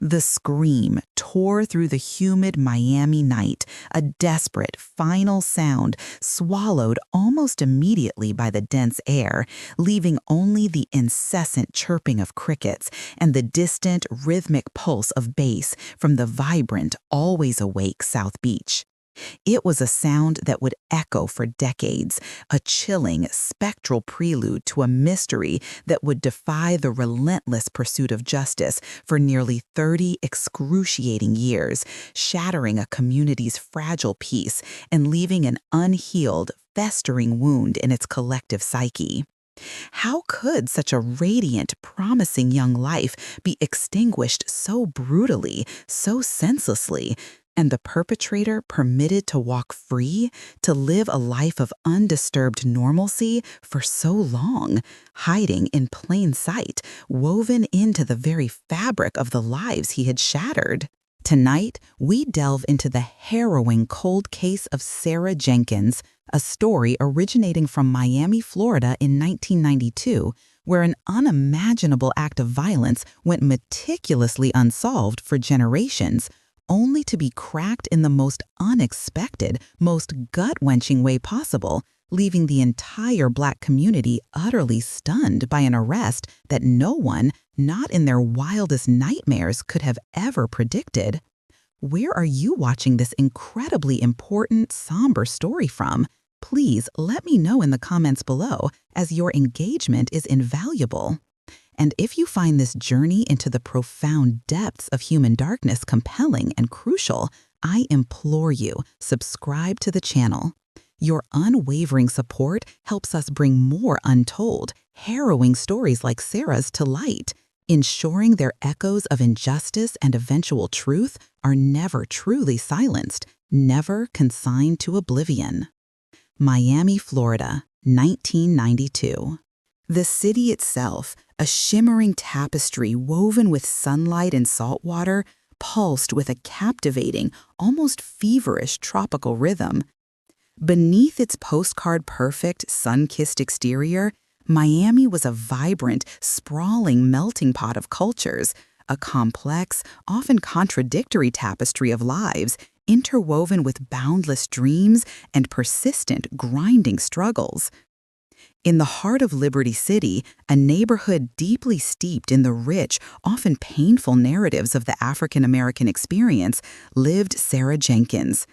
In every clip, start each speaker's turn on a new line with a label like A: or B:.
A: The scream tore through the humid Miami night, a desperate, final sound swallowed almost immediately by the dense air, leaving only the incessant chirping of crickets and the distant, rhythmic pulse of bass from the vibrant, always awake South Beach. It was a sound that would echo for decades, a chilling, spectral prelude to a mystery that would defy the relentless pursuit of justice for nearly 30 excruciating years, shattering a community's fragile peace and leaving an unhealed, festering wound in its collective psyche. How could such a radiant, promising young life be extinguished so brutally, so senselessly, and the perpetrator permitted to walk free, to live a life of undisturbed normalcy for so long, hiding in plain sight, woven into the very fabric of the lives he had shattered? Tonight, we delve into the harrowing cold case of Sarah Jenkins, a story originating from Miami, Florida in 1992, where an unimaginable act of violence went meticulously unsolved for generations, only to be cracked in the most unexpected, most gut-wrenching way possible, leaving the entire Black community utterly stunned by an arrest that no one, not in their wildest nightmares, could have ever predicted. Where are you watching this incredibly important, somber story from? Please let me know in the comments below, as your engagement is invaluable. And if you find this journey into the profound depths of human darkness compelling and crucial, I implore you, subscribe to the channel. Your unwavering support helps us bring more untold, harrowing stories like Sarah's to light, ensuring their echoes of injustice and eventual truth are never truly silenced, never consigned to oblivion. Miami, Florida, 1992. The city itself, a shimmering tapestry woven with sunlight and salt water, pulsed with a captivating, almost feverish tropical rhythm. Beneath its postcard-perfect, sun-kissed exterior, Miami was a vibrant, sprawling melting pot of cultures, a complex, often contradictory tapestry of lives, interwoven with boundless dreams and persistent, grinding struggles. In the heart of Liberty City, a neighborhood deeply steeped in the rich, often painful narratives of the African American experience, lived Sarah Jenkins.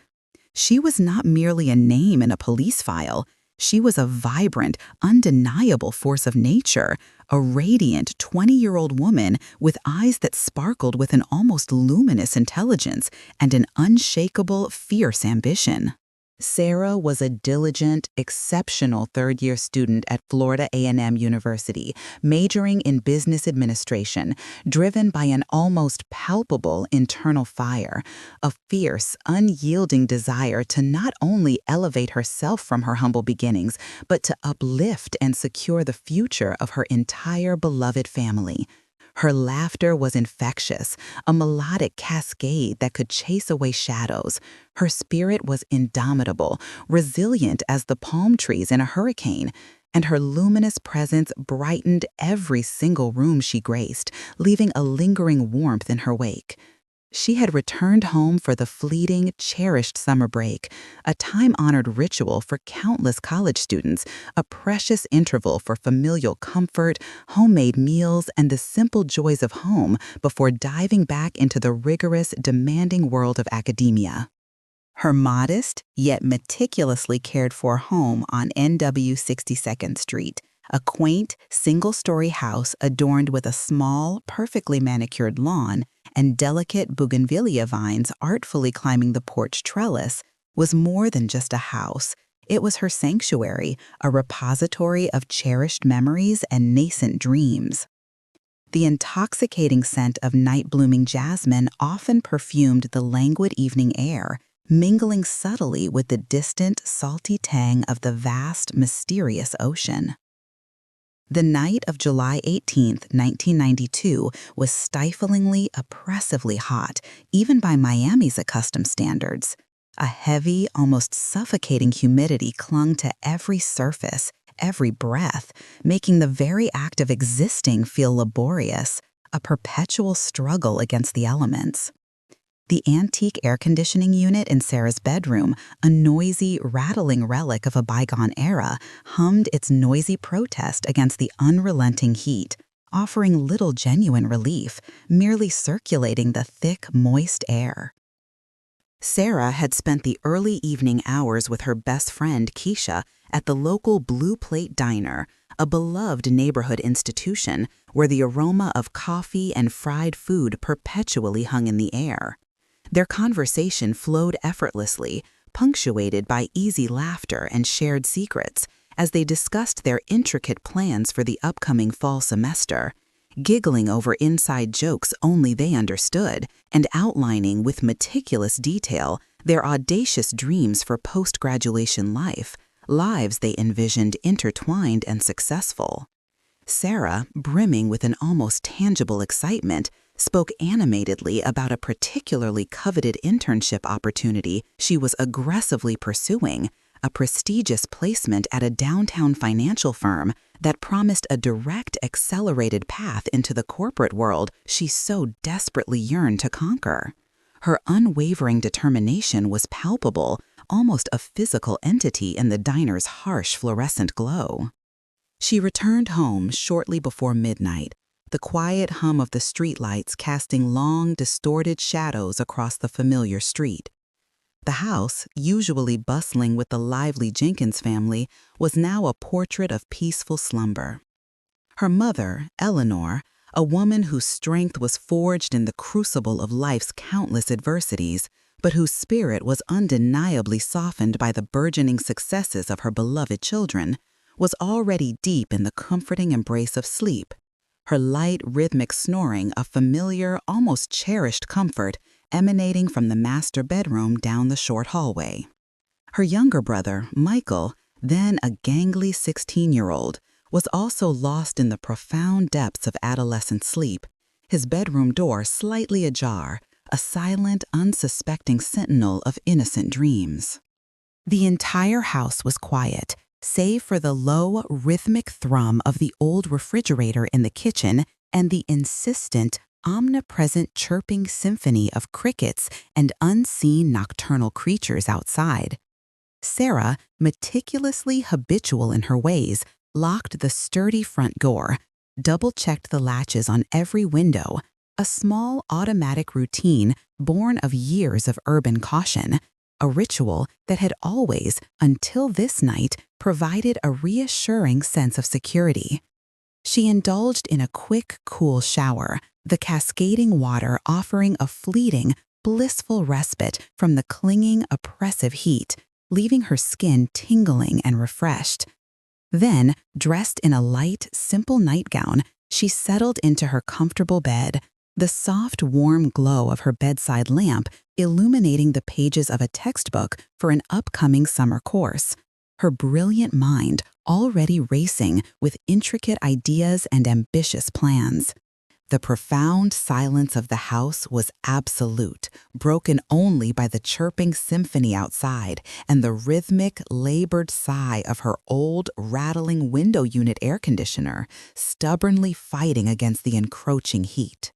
A: She was not merely a name in a police file. She was a vibrant, undeniable force of nature, a radiant 20-year-old woman with eyes that sparkled with an almost luminous intelligence and an unshakable, fierce ambition. Sarah was a diligent, exceptional third-year student at Florida A&M University, majoring in business administration, driven by an almost palpable internal fire, a fierce, unyielding desire to not only elevate herself from her humble beginnings, but to uplift and secure the future of her entire beloved family. Her laughter was infectious, a melodic cascade that could chase away shadows. Her spirit was indomitable, resilient as the palm trees in a hurricane, and her luminous presence brightened every single room she graced, leaving a lingering warmth in her wake. She had returned home for the fleeting, cherished summer break, a time-honored ritual for countless college students, a precious interval for familial comfort, homemade meals, and the simple joys of home before diving back into the rigorous, demanding world of academia. Her modest, yet meticulously cared-for home on NW 62nd Street, a quaint, single-story house adorned with a small, perfectly manicured lawn and delicate bougainvillea vines artfully climbing the porch trellis, was more than just a house. It was her sanctuary, a repository of cherished memories and nascent dreams. The intoxicating scent of night-blooming jasmine often perfumed the languid evening air, mingling subtly with the distant, salty tang of the vast, mysterious ocean. The night of July 18, 1992, was stiflingly, oppressively hot, even by Miami's accustomed standards. A heavy, almost suffocating humidity clung to every surface, every breath, making the very act of existing feel laborious. a perpetual struggle against the elements. The antique air conditioning unit in Sarah's bedroom, a noisy, rattling relic of a bygone era, hummed its noisy protest against the unrelenting heat, offering little genuine relief, merely circulating the thick, moist air. Sarah had spent the early evening hours with her best friend, Keisha, at the local Blue Plate Diner, a beloved neighborhood institution where the aroma of coffee and fried food perpetually hung in the air. Their conversation flowed effortlessly, punctuated by easy laughter and shared secrets, as they discussed their intricate plans for the upcoming fall semester, giggling over inside jokes only they understood, and outlining with meticulous detail their audacious dreams for post-graduation life, lives they envisioned intertwined and successful. Sarah, brimming with an almost tangible excitement, spoke animatedly about a particularly coveted internship opportunity she was aggressively pursuing, a prestigious placement at a downtown financial firm that promised a direct, accelerated path into the corporate world she so desperately yearned to conquer. Her unwavering determination was palpable, almost a physical entity in the diner's harsh fluorescent glow. She returned home shortly before midnight, the quiet hum of the streetlights casting long, distorted shadows across the familiar street. The house, usually bustling with the lively Jenkins family, was now a portrait of peaceful slumber. Her mother, Eleanor, a woman whose strength was forged in the crucible of life's countless adversities, but whose spirit was undeniably softened by the burgeoning successes of her beloved children, was already deep in the comforting embrace of sleep, her light, rhythmic snoring a familiar, almost cherished comfort emanating from the master bedroom down the short hallway. Her younger brother, Michael, then a gangly 16-year-old, was also lost in the profound depths of adolescent sleep, his bedroom door slightly ajar, a silent, unsuspecting sentinel of innocent dreams. The entire house was quiet, save for the low, rhythmic thrum of the old refrigerator in the kitchen and the insistent, omnipresent chirping symphony of crickets and unseen nocturnal creatures outside. Sarah, meticulously habitual in her ways, locked the sturdy front door, double-checked the latches on every window, a small automatic routine born of years of urban caution, a ritual that had always, until this night, provided a reassuring sense of security. She indulged in a quick, cool shower, the cascading water offering a fleeting, blissful respite from the clinging, oppressive heat, leaving her skin tingling and refreshed. Then, dressed in a light, simple nightgown, she settled into her comfortable bed, the soft, warm glow of her bedside lamp illuminating the pages of a textbook for an upcoming summer course, her brilliant mind already racing with intricate ideas and ambitious plans. The profound silence of the house was absolute, broken only by the chirping symphony outside and the rhythmic, labored sigh of her old, rattling window unit air conditioner, stubbornly fighting against the encroaching heat.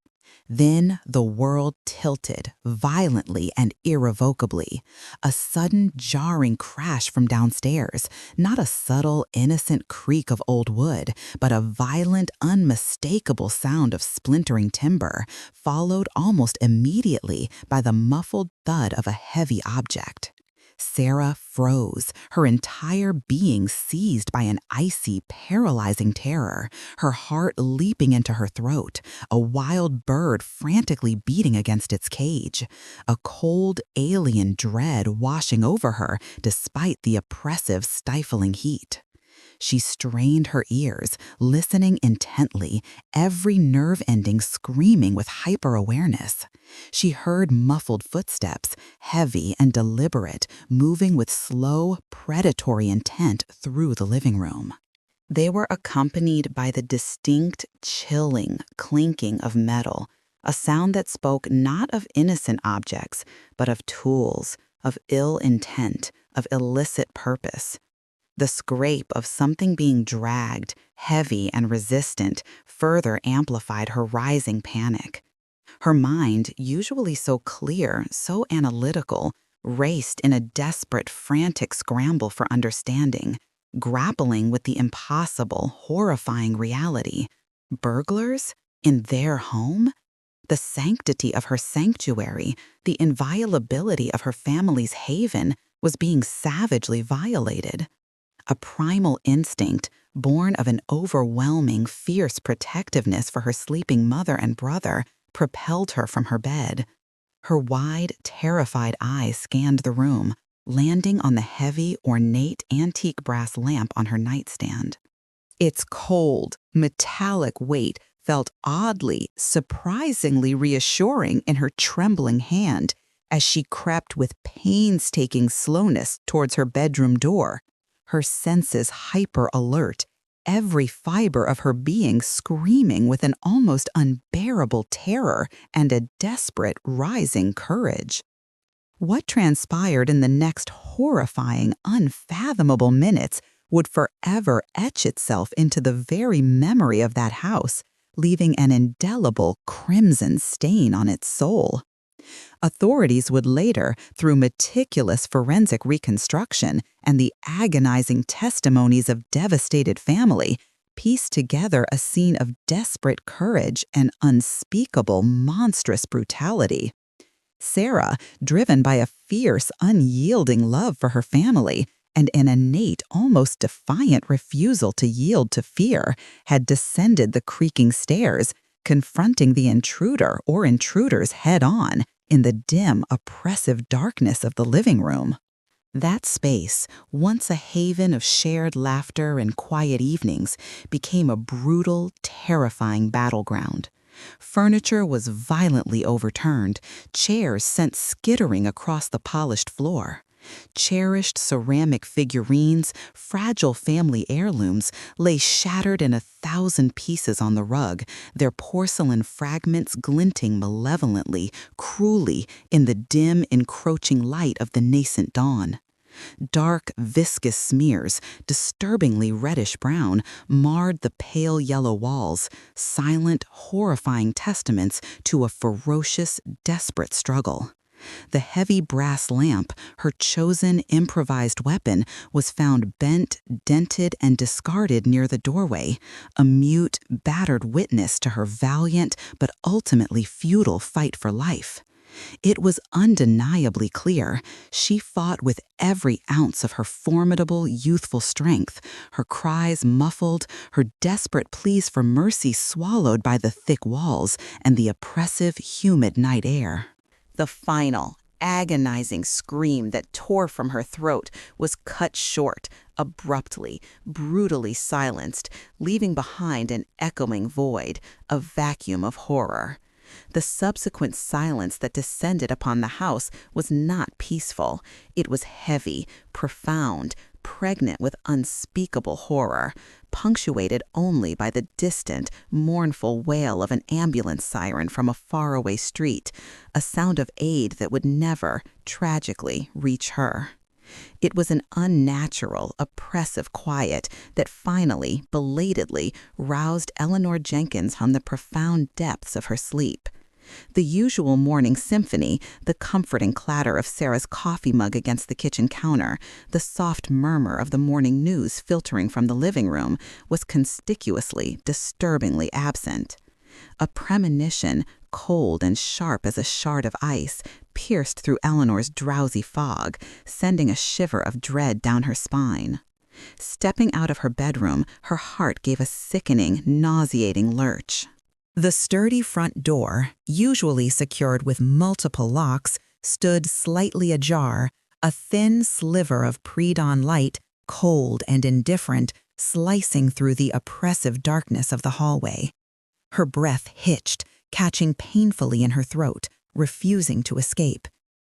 A: Then the world tilted, violently and irrevocably. A sudden, jarring crash from downstairs, not a subtle, innocent creak of old wood, but a violent, unmistakable sound of splintering timber, followed almost immediately by the muffled thud of a heavy object. Sarah froze, her entire being seized by an icy, paralyzing terror, her heart leaping into her throat, a wild bird frantically beating against its cage, a cold, alien dread washing over her despite the oppressive, stifling heat. She strained her ears, listening intently, every nerve ending screaming with hyper-awareness. She heard muffled footsteps, heavy and deliberate, moving with slow, predatory intent through the living room. They were accompanied by the distinct, chilling clinking of metal, a sound that spoke not of innocent objects, but of tools, of ill intent, of illicit purpose. The scrape of something being dragged, heavy and resistant, further amplified her rising panic. Her mind, usually so clear, so analytical, raced in a desperate, frantic scramble for understanding, grappling with the impossible, horrifying reality. Burglars? In their home? The sanctity of her sanctuary, the inviolability of her family's haven, was being savagely violated. A primal instinct, born of an overwhelming, fierce protectiveness for her sleeping mother and brother, propelled her from her bed. Her wide, terrified eyes scanned the room, landing on the heavy, ornate antique brass lamp on her nightstand. Its cold, metallic weight felt oddly, surprisingly reassuring in her trembling hand as she crept with painstaking slowness towards her bedroom door, her senses hyper-alert, every fiber of her being screaming with an almost unbearable terror and a desperate, rising courage. What transpired in the next horrifying, unfathomable minutes would forever etch itself into the very memory of that house, leaving an indelible crimson stain on its soul. Authorities would later, through meticulous forensic reconstruction and the agonizing testimonies of devastated family, piece together a scene of desperate courage and unspeakable, monstrous brutality. Sarah, driven by a fierce, unyielding love for her family and an innate, almost defiant refusal to yield to fear, had descended the creaking stairs, confronting the intruder or intruders head-on in the dim, oppressive darkness of the living room. That space, once a haven of shared laughter and quiet evenings, became a brutal, terrifying battleground. Furniture was violently overturned, chairs sent skittering across the polished floor. Cherished ceramic figurines, fragile family heirlooms, lay shattered in 1,000 pieces on the rug, their porcelain fragments glinting malevolently, cruelly, in the dim, encroaching light of the nascent dawn. Dark, viscous smears, disturbingly reddish-brown, marred the pale yellow walls, silent, horrifying testaments to a ferocious, desperate struggle. The heavy brass lamp, her chosen improvised weapon, was found bent, dented, and discarded near the doorway, a mute, battered witness to her valiant but ultimately futile fight for life. It was undeniably clear she fought with every ounce of her formidable, youthful strength, her cries muffled, her desperate pleas for mercy swallowed by the thick walls and the oppressive, humid night air. The final, agonizing scream that tore from her throat was cut short, abruptly, brutally silenced, leaving behind an echoing void, a vacuum of horror. The subsequent silence that descended upon the house was not peaceful. It was heavy, profound, pregnant with unspeakable horror, punctuated only by the distant, mournful wail of an ambulance siren from a faraway street, a sound of aid that would never, tragically, reach her. It was an unnatural, oppressive quiet that finally, belatedly, roused Eleanor Jenkins from the profound depths of her sleep. The usual morning symphony, the comforting clatter of Sarah's coffee mug against the kitchen counter, the soft murmur of the morning news filtering from the living room, was conspicuously, disturbingly absent. A premonition, cold and sharp as a shard of ice, pierced through Eleanor's drowsy fog, sending a shiver of dread down her spine. Stepping out of her bedroom, her heart gave a sickening, nauseating lurch. The sturdy front door, usually secured with multiple locks, stood slightly ajar, a thin sliver of pre-dawn light, cold and indifferent, slicing through the oppressive darkness of the hallway. Her breath hitched, catching painfully in her throat, refusing to escape.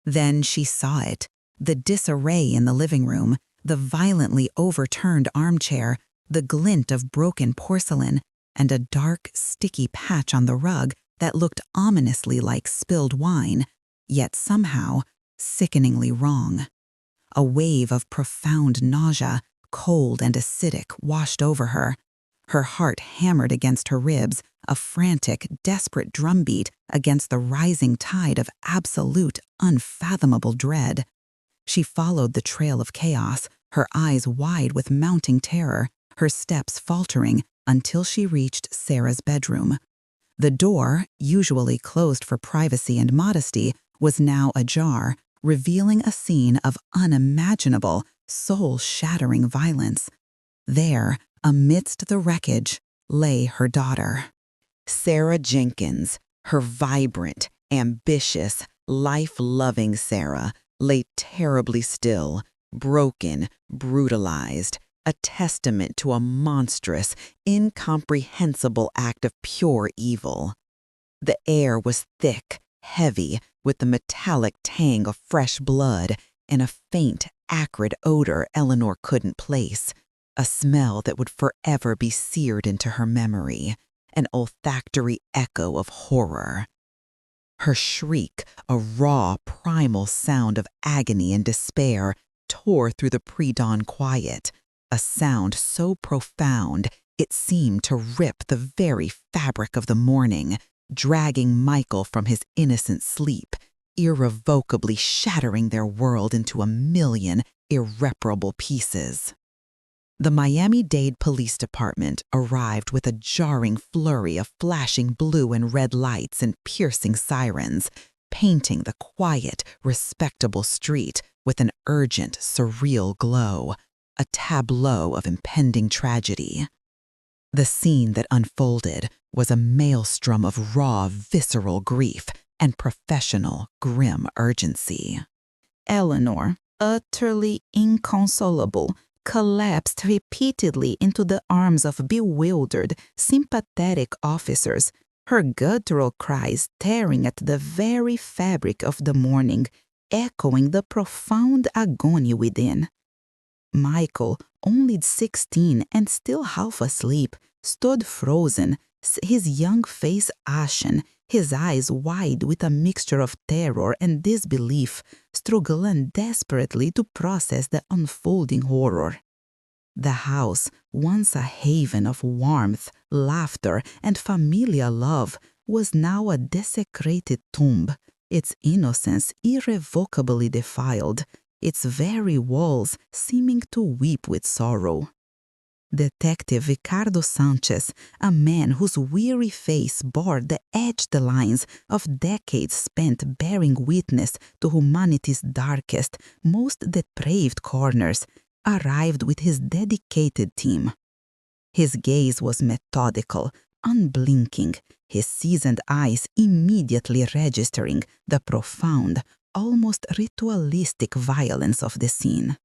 A: Then she saw it, the disarray in the living room, the violently overturned armchair, the glint of broken porcelain, and a dark, sticky patch on the rug that looked ominously like spilled wine, yet somehow sickeningly wrong. A wave of profound nausea, cold and acidic, washed over her. Her heart hammered against her ribs, a frantic, desperate drumbeat against the rising tide of absolute, unfathomable dread. She followed the trail of chaos, her eyes wide with mounting terror, her steps faltering until she reached Sarah's bedroom. The door, usually closed for privacy and modesty, was now ajar, revealing a scene of unimaginable, soul-shattering violence. There, amidst the wreckage, lay her daughter. Sarah Jenkins, her vibrant, ambitious, life-loving Sarah, lay terribly still, broken, brutalized, a testament to a monstrous, incomprehensible act of pure evil. The air was thick, heavy, with the metallic tang of fresh blood and a faint, acrid odor Eleanor couldn't place, a smell that would forever be seared into her memory, an olfactory echo of horror. Her shriek, a raw, primal sound of agony and despair, tore through the pre-dawn quiet, a sound so profound it seemed to rip the very fabric of the morning, dragging Michael from his innocent sleep, irrevocably shattering their world into a million irreparable pieces. The Miami-Dade Police Department arrived with a jarring flurry of flashing blue and red lights and piercing sirens, painting the quiet, respectable street with an urgent, surreal glow, a tableau of impending tragedy. The scene that unfolded was a maelstrom of raw, visceral grief and professional, grim urgency. Eleanor, utterly inconsolable, collapsed repeatedly into the arms of bewildered, sympathetic officers, her guttural cries tearing at the very fabric of the morning, echoing the profound agony within. Michael, only 16 and still half asleep, stood frozen, his young face ashen, his eyes wide with a mixture of terror and disbelief, struggling desperately to process the unfolding horror. The house, once a haven of warmth, laughter, and familiar love, was now a desecrated tomb, its innocence irrevocably defiled, its very walls seeming to weep with sorrow. Detective Ricardo Sanchez, a man whose weary face bore the edged lines of decades spent bearing witness to humanity's darkest, most depraved corners, arrived with his dedicated team. His gaze was methodical, unblinking, his seasoned eyes immediately registering the profound, almost ritualistic violence of the scene.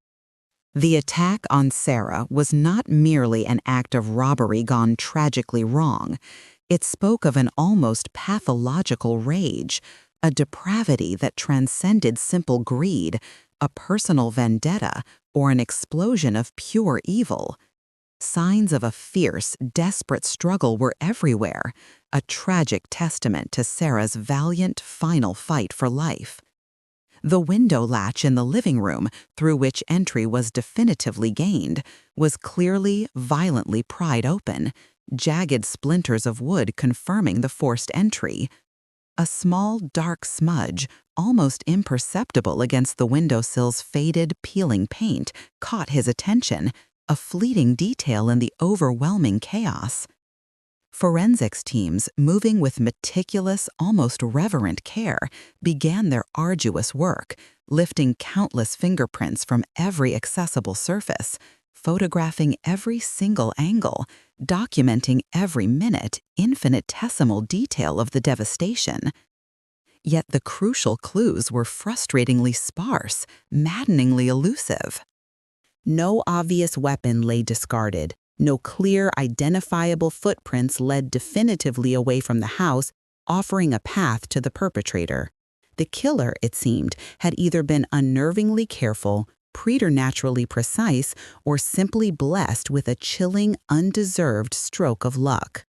A: The attack on Sarah was not merely an act of robbery gone tragically wrong. It spoke of an almost pathological rage, a depravity that transcended simple greed, a personal vendetta, or an explosion of pure evil. Signs of a fierce, desperate struggle were everywhere, a tragic testament to Sarah's valiant final fight for life. The window latch in the living room, through which entry was definitively gained, was clearly, violently pried open, jagged splinters of wood confirming the forced entry. A small, dark smudge, almost imperceptible against the windowsill's faded, peeling paint, caught his attention, a fleeting detail in the overwhelming chaos. Forensics teams, moving with meticulous, almost reverent care, began their arduous work, lifting countless fingerprints from every accessible surface, photographing every single angle, documenting every minute, infinitesimal detail of the devastation. Yet the crucial clues were frustratingly sparse, maddeningly elusive. No obvious weapon lay discarded. No clear, identifiable footprints led definitively away from the house, offering a path to the perpetrator. The killer, it seemed, had either been unnervingly careful, preternaturally precise, or simply blessed with a chilling, undeserved stroke of luck.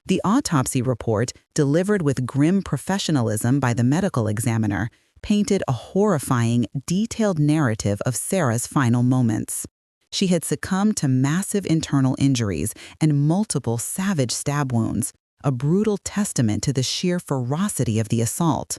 A: The autopsy report, delivered with grim professionalism by the medical examiner, painted a horrifying, detailed narrative of Sarah's final moments. She had succumbed to massive internal injuries and multiple savage stab wounds, a brutal testament to the sheer ferocity of the assault.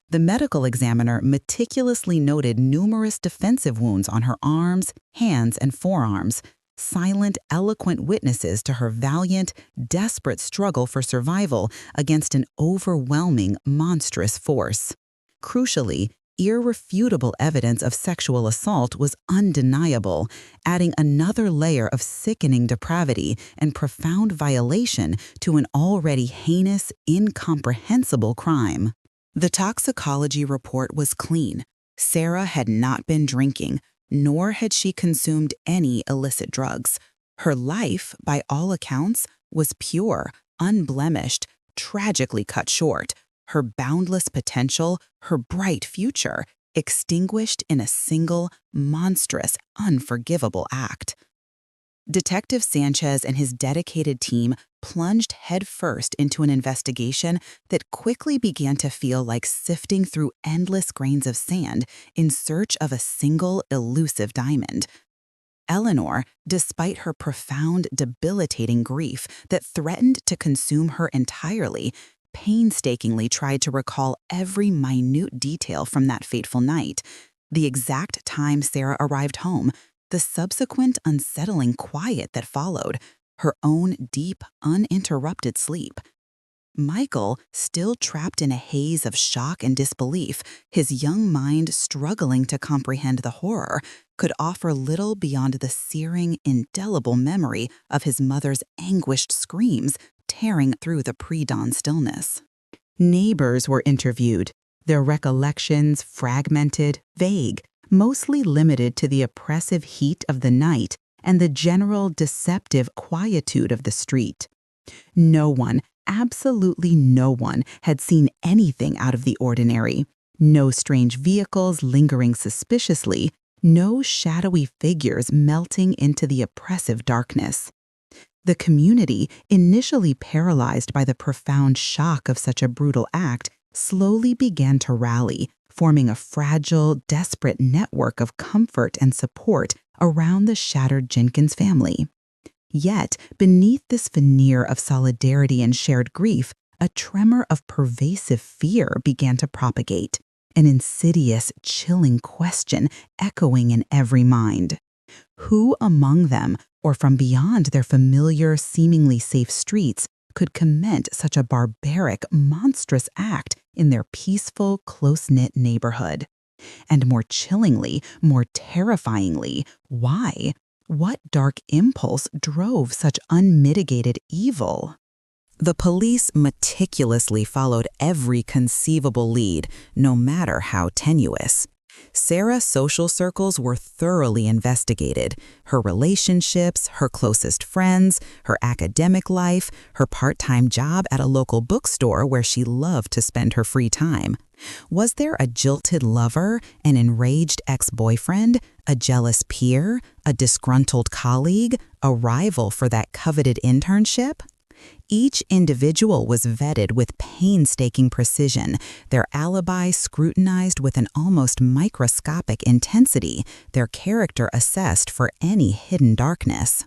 A: The medical examiner meticulously noted numerous defensive wounds on her arms, hands, and forearms, silent, eloquent witnesses to her valiant, desperate struggle for survival against an overwhelming, monstrous force. Crucially, irrefutable evidence of sexual assault was undeniable, adding another layer of sickening depravity and profound violation to an already heinous, incomprehensible crime. The toxicology report was clean. Sarah had not been drinking, nor had she consumed any illicit drugs. Her life, by all accounts, was pure, unblemished, tragically cut short. Her boundless potential, her bright future, extinguished in a single, monstrous, unforgivable act. Detective Sanchez and his dedicated team plunged headfirst into an investigation that quickly began to feel like sifting through endless grains of sand in search of a single elusive diamond. Eleanor, despite her profound, debilitating grief that threatened to consume her entirely, painstakingly tried to recall every minute detail from that fateful night, the exact time Sarah arrived home, the subsequent unsettling quiet that followed, her own deep, uninterrupted sleep. Michael, still trapped in a haze of shock and disbelief, his young mind struggling to comprehend the horror, could offer little beyond the searing, indelible memory of his mother's anguished screams tearing through the pre-dawn stillness. Neighbors were interviewed, their recollections fragmented, vague, mostly limited to the oppressive heat of the night and the general deceptive quietude of the street. No one, absolutely no one, had seen anything out of the ordinary. No strange vehicles lingering suspiciously, no shadowy figures melting into the oppressive darkness. The community, initially paralyzed by the profound shock of such a brutal act, slowly began to rally, forming a fragile, desperate network of comfort and support around the shattered Jenkins family. Yet, beneath this veneer of solidarity and shared grief, a tremor of pervasive fear began to propagate, an insidious, chilling question echoing in every mind. Who among them, or from beyond their familiar, seemingly safe streets, could commit such a barbaric, monstrous act in their peaceful, close-knit neighborhood? And more chillingly, more terrifyingly, why? What dark impulse drove such unmitigated evil? The police meticulously followed every conceivable lead, no matter how tenuous. Sarah's social circles were thoroughly investigated. Her relationships, her closest friends, her academic life, her part-time job at a local bookstore where she loved to spend her free time. Was there a jilted lover, an enraged ex-boyfriend, a jealous peer, a disgruntled colleague, a rival for that coveted internship? Each individual was vetted with painstaking precision, their alibi scrutinized with an almost microscopic intensity, their character assessed for any hidden darkness.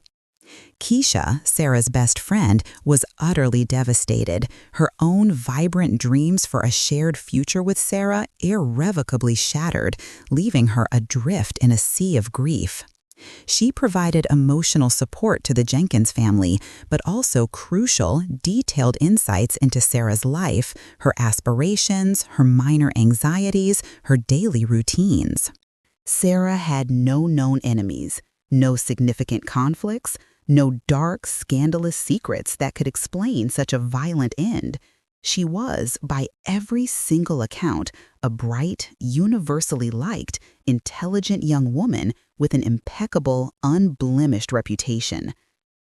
A: Keisha, Sarah's best friend, was utterly devastated, her own vibrant dreams for a shared future with Sarah irrevocably shattered, leaving her adrift in a sea of grief. She provided emotional support to the Jenkins family, but also crucial, detailed insights into Sarah's life, her aspirations, her minor anxieties, her daily routines. Sarah had no known enemies, no significant conflicts, no dark, scandalous secrets that could explain such a violent end. She was, by every single account, a bright, universally liked, intelligent young woman with an impeccable, unblemished reputation.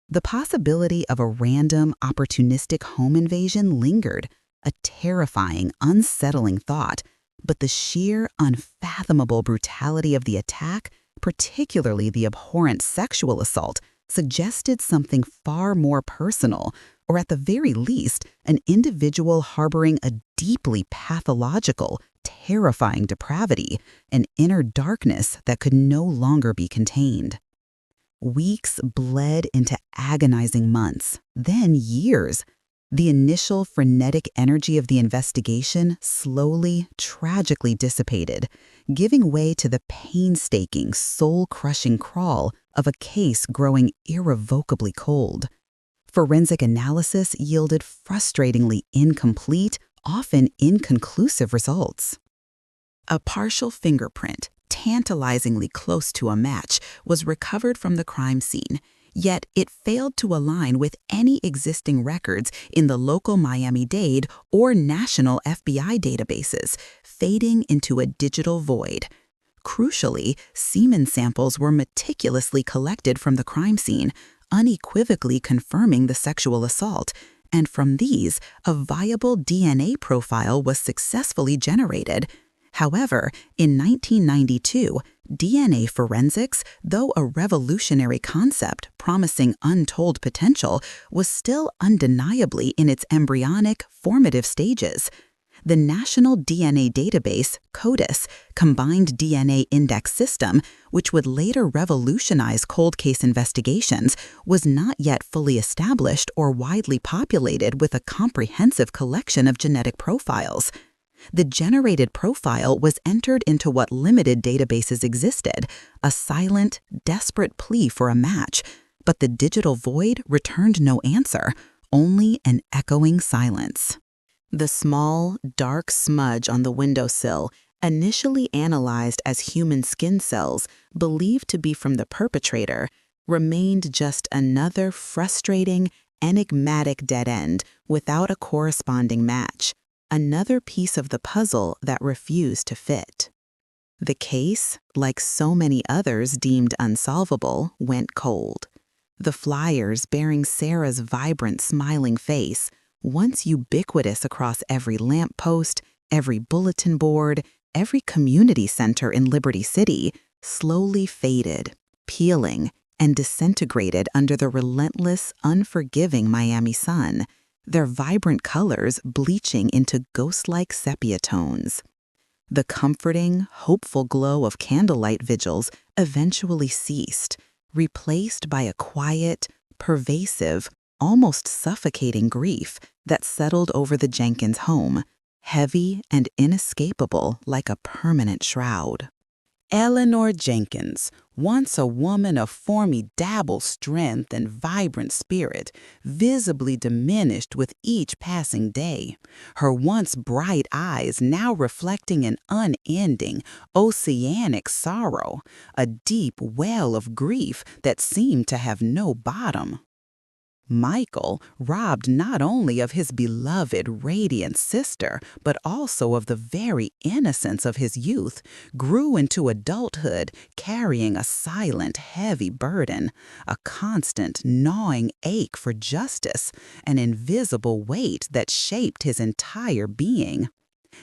A: The possibility of a random, opportunistic home invasion lingered, a terrifying, unsettling thought, but the sheer, unfathomable brutality of the attack, particularly the abhorrent sexual assault, suggested something far more personal, or at the very least, an individual harboring a deeply pathological, terrifying depravity, an inner darkness that could no longer be contained. Weeks bled into agonizing months, then years. The initial frenetic energy of the investigation slowly, tragically dissipated, giving way to the painstaking, soul-crushing crawl of a case growing irrevocably cold. Forensic analysis yielded frustratingly incomplete, often inconclusive results. A partial fingerprint, tantalizingly close to a match, was recovered from the crime scene, yet it failed to align with any existing records in the local Miami-Dade or national FBI databases, fading into a digital void. Crucially, semen samples were meticulously collected from the crime scene, unequivocally confirming the sexual assault, and from these, a viable DNA profile was successfully generated. However, in 1992, DNA forensics, though a revolutionary concept promising untold potential, was still undeniably in its embryonic, formative stages. The National DNA Database, CODIS, Combined DNA Index System, which would later revolutionize cold case investigations, was not yet fully established or widely populated with a comprehensive collection of genetic profiles. The generated profile was entered into what limited databases existed, a silent, desperate plea for a match, but the digital void returned no answer, only an echoing silence. The small, dark smudge on the windowsill, initially analyzed as human skin cells believed to be from the perpetrator, remained just another frustrating, enigmatic dead end without a corresponding match. Another piece of the puzzle that refused to fit. The case, like so many others deemed unsolvable, went cold. The flyers bearing Sarah's vibrant, smiling face, once ubiquitous across every lamppost, every bulletin board, every community center in Liberty City, slowly faded, peeling, and disintegrated under the relentless, unforgiving Miami sun, their vibrant colors bleaching into ghost-like sepia tones. The comforting, hopeful glow of candlelight vigils eventually ceased, replaced by a quiet, pervasive, almost suffocating grief that settled over the Jenkins home, heavy and inescapable like a permanent shroud. Eleanor Jenkins, once a woman of formidable strength and vibrant spirit, visibly diminished with each passing day, her once bright eyes now reflecting an unending, oceanic sorrow, a deep well of grief that seemed to have no bottom. Michael, robbed not only of his beloved, radiant sister, but also of the very innocence of his youth, grew into adulthood carrying a silent, heavy burden, a constant, gnawing ache for justice, an invisible weight that shaped his entire being.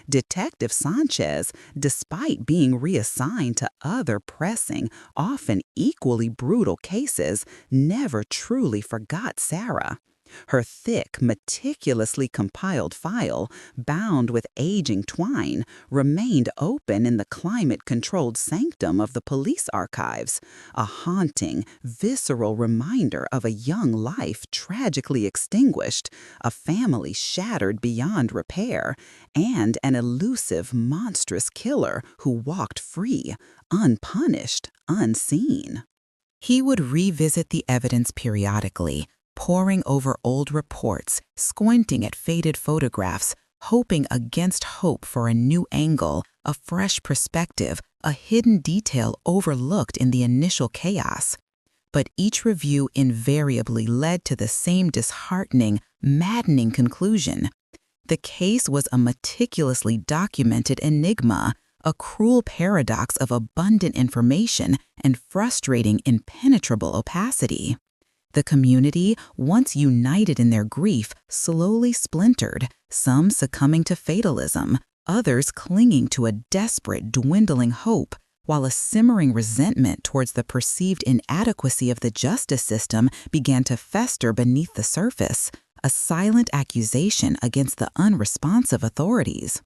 A: Detective Sanchez, despite being reassigned to other pressing, often equally brutal cases, never truly forgot Sarah. Her thick, meticulously compiled file, bound with aging twine, remained open in the climate-controlled sanctum of the police archives, a haunting, visceral reminder of a young life tragically extinguished, a family shattered beyond repair, and an elusive, monstrous killer who walked free, unpunished, unseen. He would revisit the evidence periodically, poring over old reports, squinting at faded photographs, hoping against hope for a new angle, a fresh perspective, a hidden detail overlooked in the initial chaos. But each review invariably led to the same disheartening, maddening conclusion. The case was a meticulously documented enigma, a cruel paradox of abundant information and frustrating, impenetrable opacity. The community, once united in their grief, slowly splintered, some succumbing to fatalism, others clinging to a desperate, dwindling hope, while a simmering resentment towards the perceived inadequacy of the justice system began to fester beneath the surface, a silent accusation against the unresponsive authorities.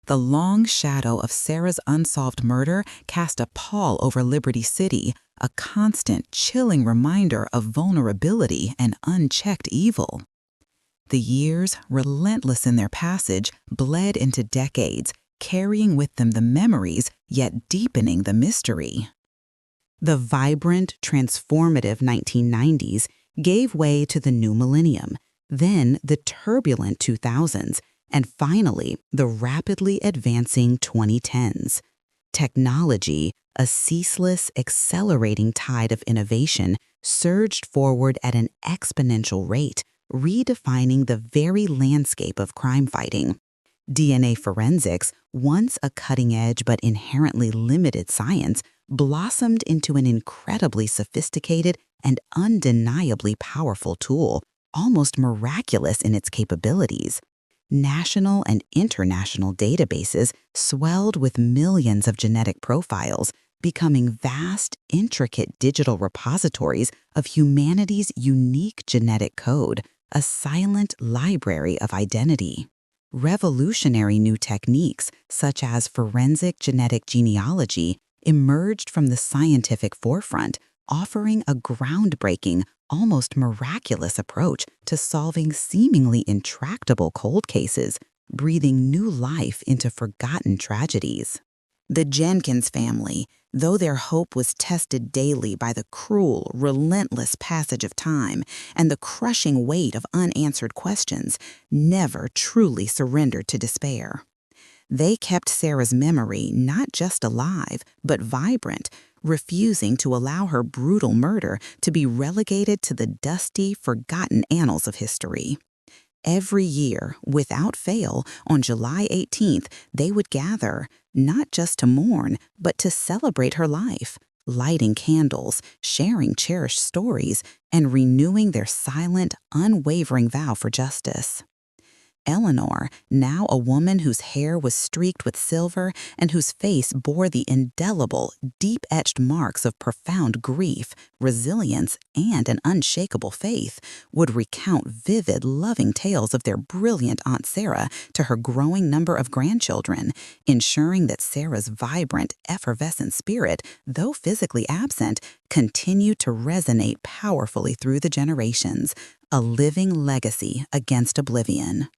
A: The long shadow of Sarah's unsolved murder cast a pall over Liberty City, a constant, chilling reminder of vulnerability and unchecked evil. The years, relentless in their passage, bled into decades, carrying with them the memories, yet deepening the mystery. The vibrant, transformative 1990s gave way to the new millennium, then the turbulent 2000s, and finally, the rapidly advancing 2010s. Technology, a ceaseless, accelerating tide of innovation, surged forward at an exponential rate, redefining the very landscape of crime fighting. DNA forensics, once a cutting-edge but inherently limited science, blossomed into an incredibly sophisticated and undeniably powerful tool, almost miraculous in its capabilities. National and international databases swelled with millions of genetic profiles, becoming vast, intricate digital repositories of humanity's unique genetic code, a silent library of identity. Revolutionary new techniques, such as forensic genetic genealogy, emerged from the scientific forefront, offering a groundbreaking, almost miraculous approach to solving seemingly intractable cold cases, breathing new life into forgotten tragedies. The Jenkins family, though their hope was tested daily by the cruel, relentless passage of time and the crushing weight of unanswered questions, never truly surrendered to despair. They kept Sarah's memory not just alive, but vibrant, refusing to allow her brutal murder to be relegated to the dusty, forgotten annals of history. Every year, without fail, on July 18th, they would gather, not just to mourn, but to celebrate her life, lighting candles, sharing cherished stories, and renewing their silent, unwavering vow for justice. Eleanor, now a woman whose hair was streaked with silver and whose face bore the indelible, deep-etched marks of profound grief, resilience, and an unshakable faith, would recount vivid, loving tales of their brilliant Aunt Sarah to her growing number of grandchildren, ensuring that Sarah's vibrant, effervescent spirit, though physically absent, continued to resonate powerfully through the generations, a living legacy against oblivion.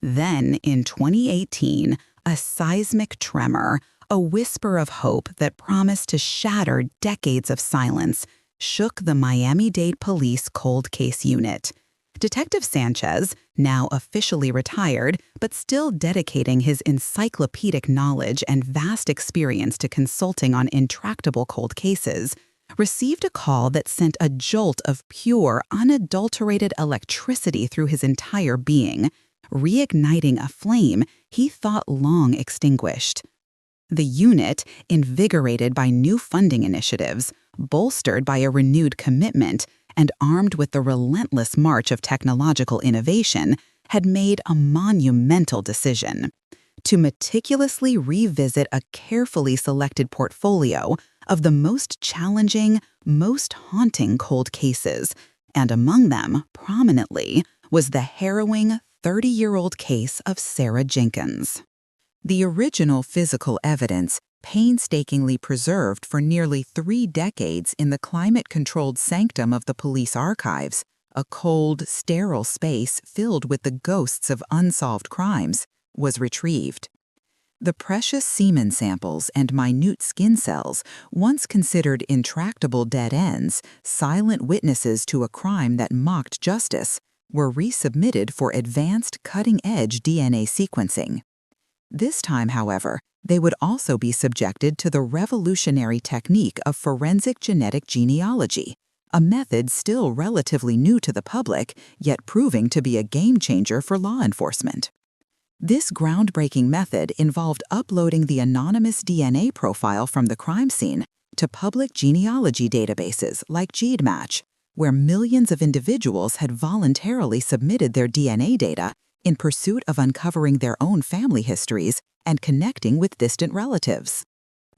A: Then, in 2018, a seismic tremor, a whisper of hope that promised to shatter decades of silence, shook the Miami-Dade Police Cold Case Unit. Detective Sanchez, now officially retired, but still dedicating his encyclopedic knowledge and vast experience to consulting on intractable cold cases, received a call that sent a jolt of pure, unadulterated electricity through his entire being, reigniting a flame he thought long extinguished. The unit, invigorated by new funding initiatives, bolstered by a renewed commitment, and armed with the relentless march of technological innovation, had made a monumental decision: to meticulously revisit a carefully selected portfolio of the most challenging, most haunting cold cases, and among them, prominently, was the harrowing 30-year-old case of Sarah Jenkins. The original physical evidence, painstakingly preserved for nearly 3 decades in the climate-controlled sanctum of the police archives, a cold, sterile space filled with the ghosts of unsolved crimes, was retrieved. The precious semen samples and minute skin cells, once considered intractable dead ends, silent witnesses to a crime that mocked justice, were resubmitted for advanced cutting-edge DNA sequencing. This time, however, they would also be subjected to the revolutionary technique of forensic genetic genealogy, a method still relatively new to the public, yet proving to be a game-changer for law enforcement. This groundbreaking method involved uploading the anonymous DNA profile from the crime scene to public genealogy databases like GEDmatch, where millions of individuals had voluntarily submitted their DNA data in pursuit of uncovering their own family histories and connecting with distant relatives.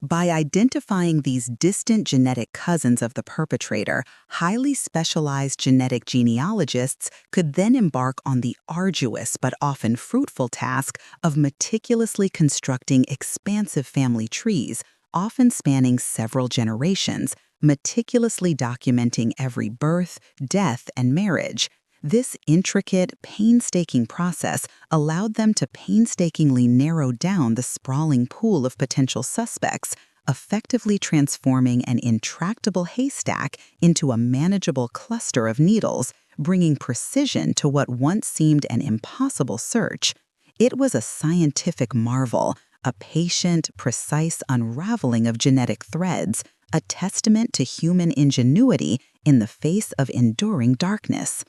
A: By identifying these distant genetic cousins of the perpetrator, highly specialized genetic genealogists could then embark on the arduous but often fruitful task of meticulously constructing expansive family trees, often spanning several generations, meticulously documenting every birth, death, and marriage. This intricate, painstaking process allowed them to painstakingly narrow down the sprawling pool of potential suspects, effectively transforming an intractable haystack into a manageable cluster of needles, bringing precision to what once seemed an impossible search. It was a scientific marvel, a patient, precise unraveling of genetic threads, a testament to human ingenuity in the face of enduring darkness.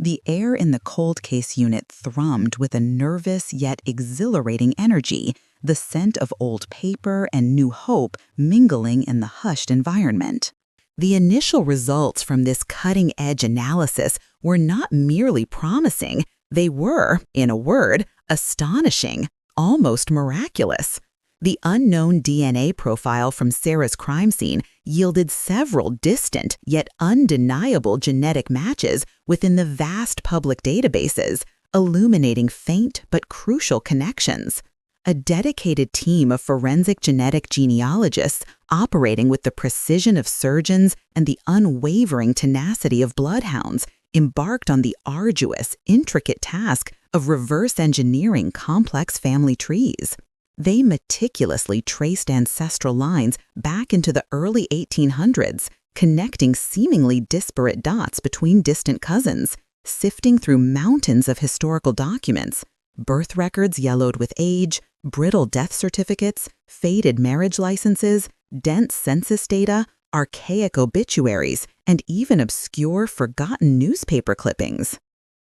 A: The air in the cold case unit thrummed with a nervous yet exhilarating energy, the scent of old paper and new hope mingling in the hushed environment. The initial results from this cutting-edge analysis were not merely promising, they were, in a word, astonishing, almost miraculous. The unknown DNA profile from Sarah's crime scene yielded several distant yet undeniable genetic matches within the vast public databases, illuminating faint but crucial connections. A dedicated team of forensic genetic genealogists operating with the precision of surgeons and the unwavering tenacity of bloodhounds embarked on the arduous, intricate task of reverse engineering complex family trees. They meticulously traced ancestral lines back into the early 1800s, connecting seemingly disparate dots between distant cousins, sifting through mountains of historical documents, birth records yellowed with age, brittle death certificates, faded marriage licenses, dense census data, archaic obituaries, and even obscure, forgotten newspaper clippings.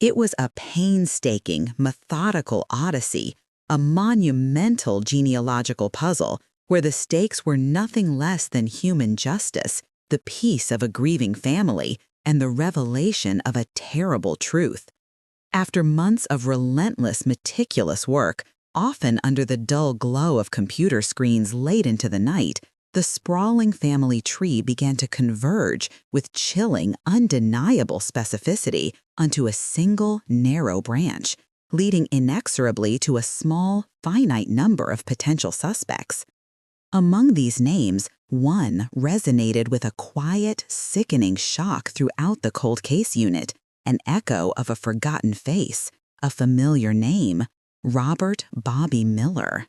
A: It was a painstaking, methodical odyssey, a monumental genealogical puzzle where the stakes were nothing less than human justice, the peace of a grieving family, and the revelation of a terrible truth. After months of relentless, meticulous work, often under the dull glow of computer screens late into the night, the sprawling family tree began to converge with chilling, undeniable specificity onto a single, narrow branch, leading inexorably to a small, finite number of potential suspects. Among these names, one resonated with a quiet, sickening shock throughout the cold case unit, an echo of a forgotten face, a familiar name, Robert Bobby Miller.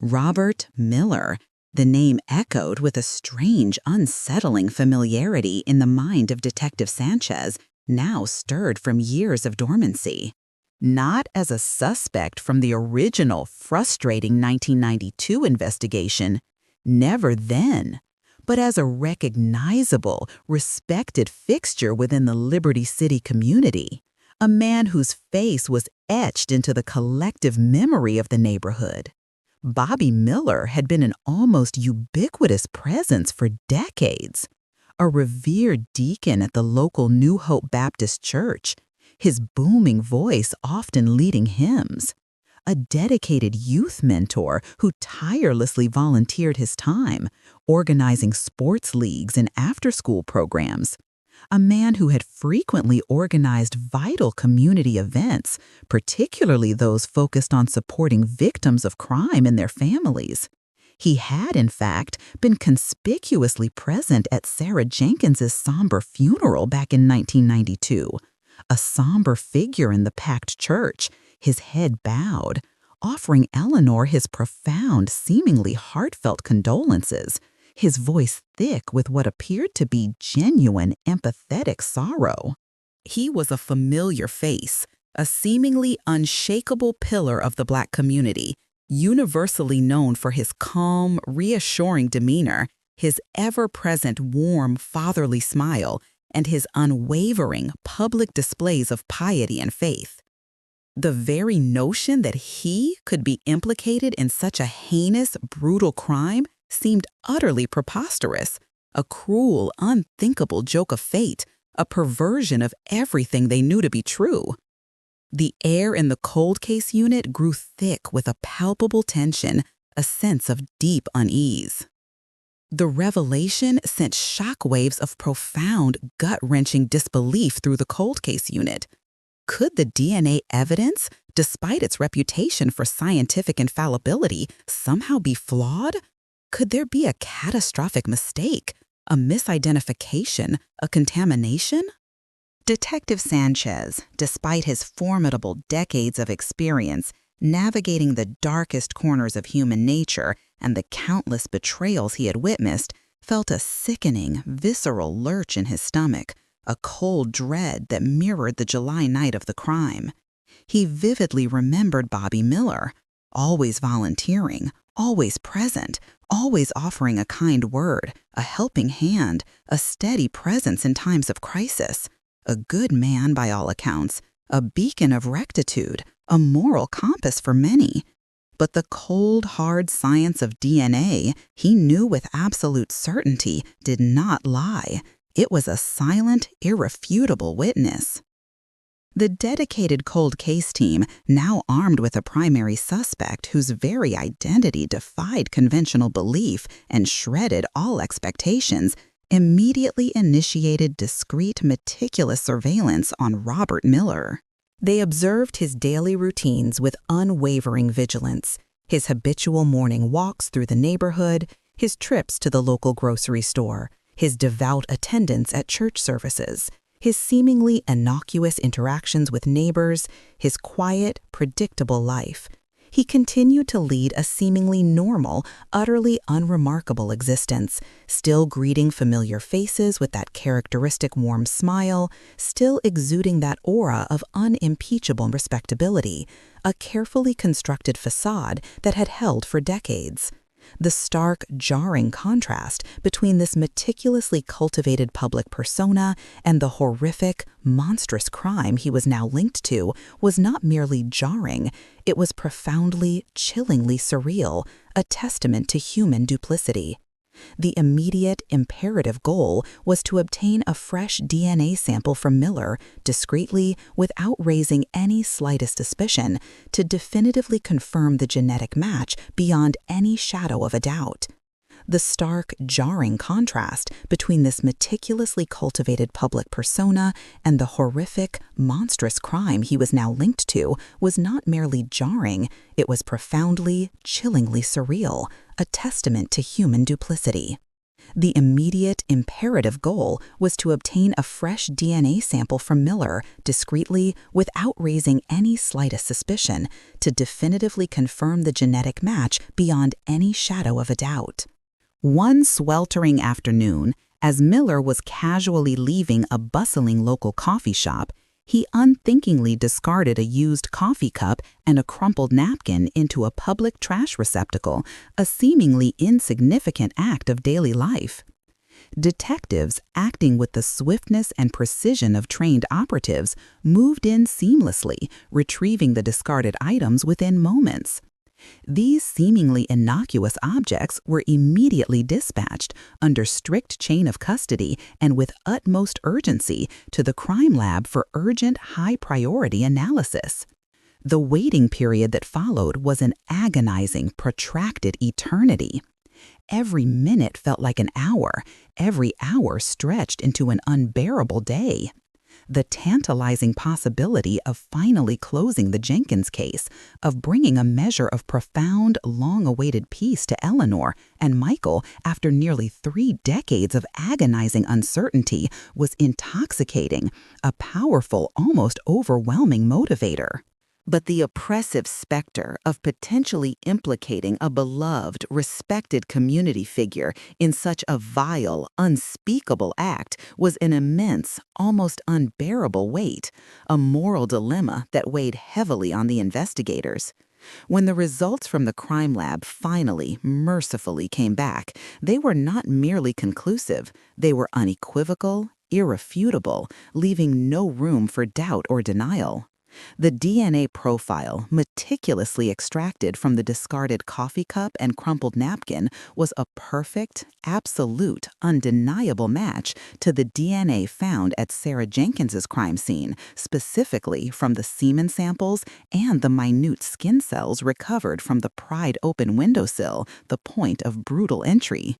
A: Robert Miller, the name echoed with a strange, unsettling familiarity in the mind of Detective Sanchez, now stirred from years of dormancy. Not as a suspect from the original, frustrating 1992 investigation, never then, but as a recognizable, respected fixture within the Liberty City community, a man whose face was etched into the collective memory of the neighborhood. Bobby Miller had been an almost ubiquitous presence for decades, a revered deacon at the local New Hope Baptist Church, his booming voice often leading hymns, a dedicated youth mentor who tirelessly volunteered his time, organizing sports leagues and after-school programs, a man who had frequently organized vital community events, particularly those focused on supporting victims of crime and their families. He had, in fact, been conspicuously present at Sarah Jenkins's somber funeral back in 1992, a somber figure in the packed church, his head bowed, offering Eleanor his profound, seemingly heartfelt condolences, his voice thick with what appeared to be genuine, empathetic sorrow. He was a familiar face, a seemingly unshakable pillar of the Black community, universally known for his calm, reassuring demeanor, his ever-present warm, fatherly smile, and his unwavering public displays of piety and faith. The very notion that he could be implicated in such a heinous, brutal crime seemed utterly preposterous, a cruel, unthinkable joke of fate, a perversion of everything they knew to be true. The air in the cold case unit grew thick with a palpable tension, a sense of deep unease. The revelation sent shockwaves of profound, gut-wrenching disbelief through the cold case unit. Could the DNA evidence, despite its reputation for scientific infallibility, somehow be flawed? Could there be a catastrophic mistake, a misidentification, a contamination? Detective Sanchez, despite his formidable decades of experience navigating the darkest corners of human nature and the countless betrayals he had witnessed, felt a sickening, visceral lurch in his stomach, a cold dread that mirrored the July night of the crime. He vividly remembered Bobby Miller, always volunteering, always present, always offering a kind word, a helping hand, a steady presence in times of crisis. A good man by all accounts, a beacon of rectitude, a moral compass for many. But the cold, hard science of DNA, he knew with absolute certainty, did not lie. It was a silent, irrefutable witness. The dedicated cold case team, now armed with a primary suspect whose very identity defied conventional belief and shredded all expectations, immediately initiated discreet, meticulous surveillance on Robert Miller. They observed his daily routines with unwavering vigilance, his habitual morning walks through the neighborhood, his trips to the local grocery store, his devout attendance at church services, his seemingly innocuous interactions with neighbors, his quiet, predictable life. He continued to lead a seemingly normal, utterly unremarkable existence, still greeting familiar faces with that characteristic warm smile, still exuding that aura of unimpeachable respectability, a carefully constructed facade that had held for decades. The stark, jarring contrast between this meticulously cultivated public persona and the horrific, monstrous crime he was now linked to was not merely jarring, it was profoundly, chillingly surreal, a testament to human duplicity. The immediate, imperative goal was to obtain a fresh DNA sample from Miller, discreetly, without raising any slightest suspicion, to definitively confirm the genetic match beyond any shadow of a doubt. The stark, jarring contrast between this meticulously cultivated public persona and the horrific, monstrous crime he was now linked to was not merely jarring, it was profoundly, chillingly surreal, a testament to human duplicity. The immediate, imperative goal was to obtain a fresh DNA sample from Miller, discreetly, without raising any slightest suspicion, to definitively confirm the genetic match beyond any shadow of a doubt. One sweltering afternoon, as Miller was casually leaving a bustling local coffee shop, he unthinkingly discarded a used coffee cup and a crumpled napkin into a public trash receptacle, a seemingly insignificant act of daily life. Detectives, acting with the swiftness and precision of trained operatives, moved in seamlessly, retrieving the discarded items within moments. These seemingly innocuous objects were immediately dispatched under strict chain of custody and with utmost urgency to the crime lab for urgent, high-priority analysis. The waiting period that followed was an agonizing, protracted eternity. Every minute felt like an hour, every hour stretched into an unbearable day. The tantalizing possibility of finally closing the Jenkins case, of bringing a measure of profound, long-awaited peace to Eleanor and Michael after nearly 3 decades of agonizing uncertainty was intoxicating, a powerful, almost overwhelming motivator. But the oppressive specter of potentially implicating a beloved, respected community figure in such a vile, unspeakable act was an immense, almost unbearable weight, a moral dilemma that weighed heavily on the investigators. When the results from the crime lab finally, mercifully came back, they were not merely conclusive, they were unequivocal, irrefutable, leaving no room for doubt or denial. The DNA profile, meticulously extracted from the discarded coffee cup and crumpled napkin, was a perfect, absolute, undeniable match to the DNA found at Sarah Jenkins's crime scene, specifically from the semen samples and the minute skin cells recovered from the pried open windowsill, the point of brutal entry.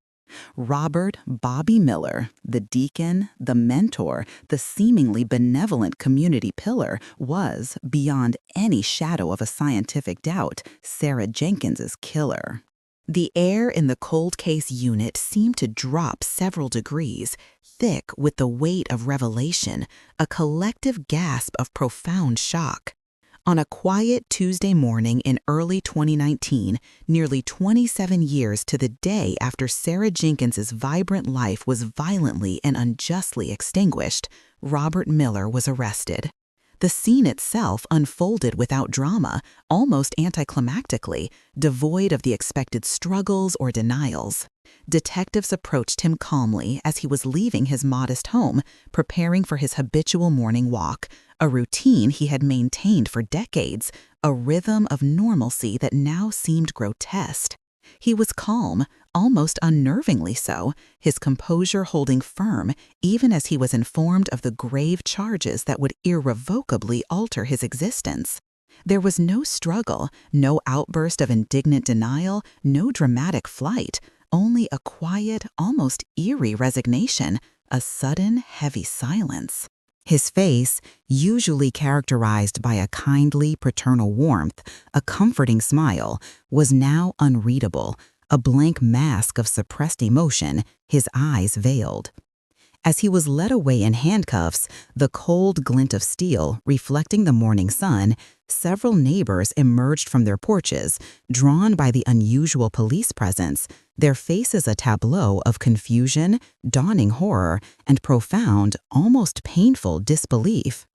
A: Robert Bobby Miller, the deacon, the mentor, the seemingly benevolent community pillar, was, beyond any shadow of a scientific doubt, Sarah Jenkins's killer. The air in the cold case unit seemed to drop several degrees, thick with the weight of revelation, a collective gasp of profound shock. On a quiet Tuesday morning in early 2019, nearly 27 years to the day after Sarah Jenkins's vibrant life was violently and unjustly extinguished, Robert Miller was arrested. The scene itself unfolded without drama, almost anticlimactically, devoid of the expected struggles or denials. Detectives approached him calmly as he was leaving his modest home, preparing for his habitual morning walk, a routine he had maintained for decades, a rhythm of normalcy that now seemed grotesque. He was calm, almost unnervingly so, his composure holding firm even as he was informed of the grave charges that would irrevocably alter his existence. There was no struggle, no outburst of indignant denial, no dramatic flight, only a quiet, almost eerie resignation, a sudden, heavy silence. His face, usually characterized by a kindly, paternal warmth, a comforting smile, was now unreadable, a blank mask of suppressed emotion, his eyes veiled. As he was led away in handcuffs, the cold glint of steel reflecting the morning sun, several neighbors emerged from their porches, drawn by the unusual police presence, their faces a tableau of confusion, dawning horror, and profound, almost painful disbelief.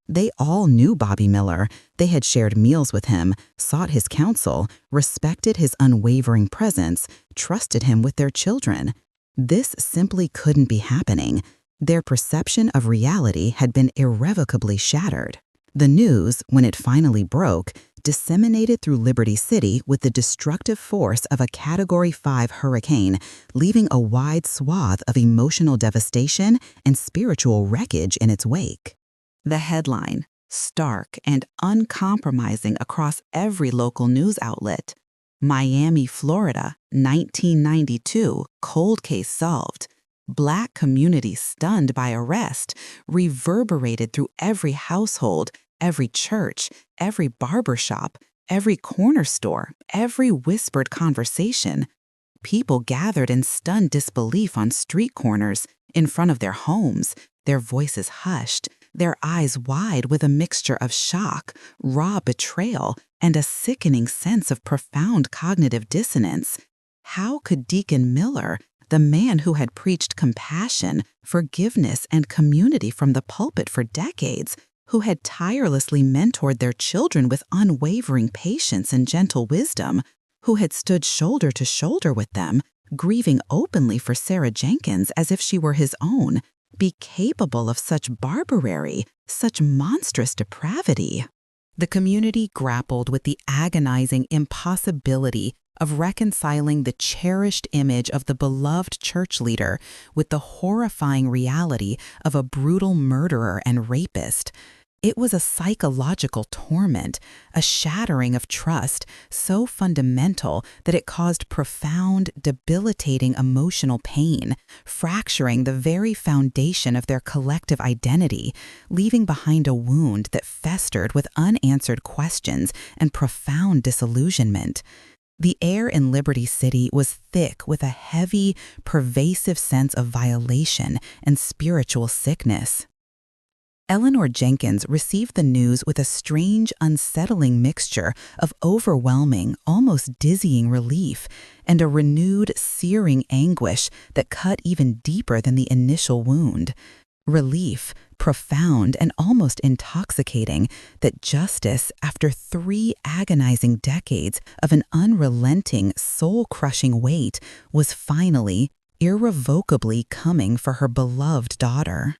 A: They all knew Bobby Miller. They had shared meals with him, sought his counsel, respected his unwavering presence, trusted him with their children. This simply couldn't be happening. Their perception of reality had been irrevocably shattered. The news, when it finally broke, disseminated through Liberty City with the destructive force of a Category 5 hurricane, leaving a wide swath of emotional devastation and spiritual wreckage in its wake. The headline, stark and uncompromising across every local news outlet: Miami, Florida, 1992, cold case solved. Black community stunned by arrest, reverberated through every household, every church, every barbershop, every corner store, every whispered conversation. People gathered in stunned disbelief on street corners, in front of their homes, their voices hushed, their eyes wide with a mixture of shock, raw betrayal, and a sickening sense of profound cognitive dissonance. How could Deacon Miller, the man who had preached compassion, forgiveness, and community from the pulpit for decades, who had tirelessly mentored their children with unwavering patience and gentle wisdom, who had stood shoulder to shoulder with them, grieving openly for Sarah Jenkins as if she were his own, be capable of such barbarity, such monstrous depravity? The community grappled with the agonizing impossibility of reconciling the cherished image of the beloved church leader with the horrifying reality of a brutal murderer and rapist. It was a psychological torment, a shattering of trust so fundamental that it caused profound, debilitating emotional pain, fracturing the very foundation of their collective identity, leaving behind a wound that festered with unanswered questions and profound disillusionment. The air in Liberty City was thick with a heavy, pervasive sense of violation and spiritual sickness. Eleanor Jenkins received the news with a strange, unsettling mixture of overwhelming, almost dizzying relief and a renewed, searing anguish that cut even deeper than the initial wound. Relief, profound and almost intoxicating, that justice, after 3 agonizing decades of an unrelenting, soul-crushing wait, was finally, irrevocably coming for her beloved daughter.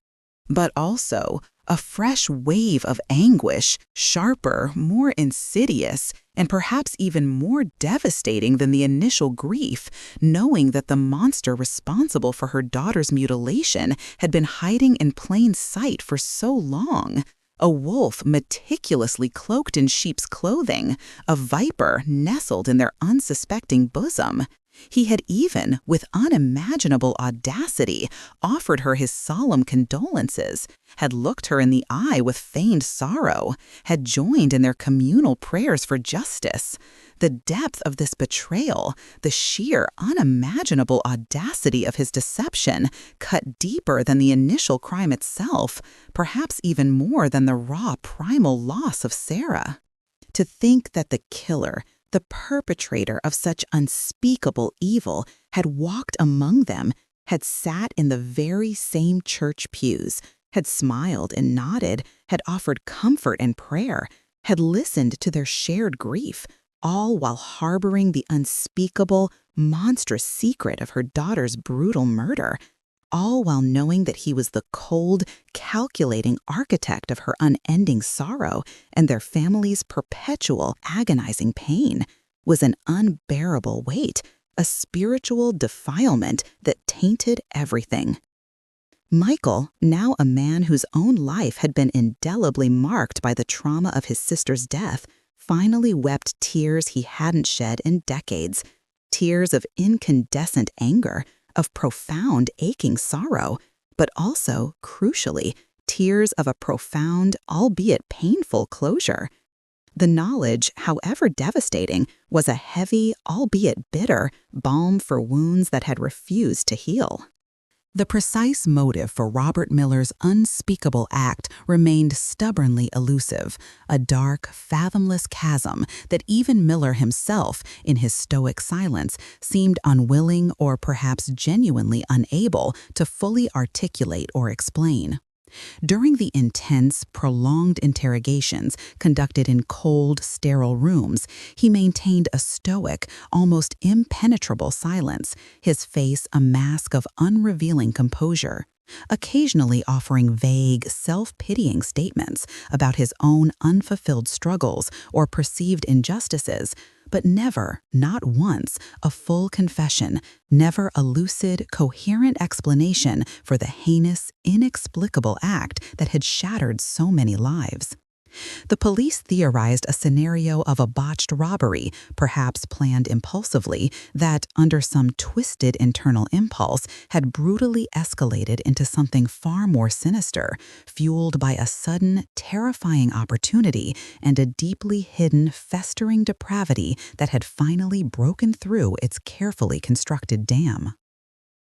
A: But also a fresh wave of anguish, sharper, more insidious, and perhaps even more devastating than the initial grief, knowing that the monster responsible for her daughter's mutilation had been hiding in plain sight for so long. A wolf meticulously cloaked in sheep's clothing, a viper nestled in their unsuspecting bosom. He had even, with unimaginable audacity, offered her his solemn condolences, had looked her in the eye with feigned sorrow, had joined in their communal prayers for justice. The depth of this betrayal, the sheer unimaginable audacity of his deception, cut deeper than the initial crime itself, perhaps even more than the raw primal loss of Sarah. To think that the killer, the perpetrator of such unspeakable evil, had walked among them, had sat in the very same church pews, had smiled and nodded, had offered comfort and prayer, had listened to their shared grief, all while harboring the unspeakable, monstrous secret of her daughter's brutal murder, all while knowing that he was the cold, calculating architect of her unending sorrow and their family's perpetual, agonizing pain, was an unbearable weight, a spiritual defilement that tainted everything. Michael, now a man whose own life had been indelibly marked by the trauma of his sister's death, finally wept tears he hadn't shed in decades, tears of incandescent anger, of profound aching sorrow, but also, crucially, tears of a profound, albeit painful closure. The knowledge, however devastating, was a heavy, albeit bitter, balm for wounds that had refused to heal. The precise motive for Robert Miller's unspeakable act remained stubbornly elusive, a dark, fathomless chasm that even Miller himself, in his stoic silence, seemed unwilling or perhaps genuinely unable to fully articulate or explain. During the intense, prolonged interrogations conducted in cold, sterile rooms, he maintained a stoic, almost impenetrable silence, his face a mask of unrevealing composure, occasionally offering vague, self-pitying statements about his own unfulfilled struggles or perceived injustices, but never, not once, a full confession, never a lucid, coherent explanation for the heinous, inexplicable act that had shattered so many lives. The police theorized a scenario of a botched robbery, perhaps planned impulsively, that, under some twisted internal impulse, had brutally escalated into something far more sinister, fueled by a sudden, terrifying opportunity and a deeply hidden, festering depravity that had finally broken through its carefully constructed dam.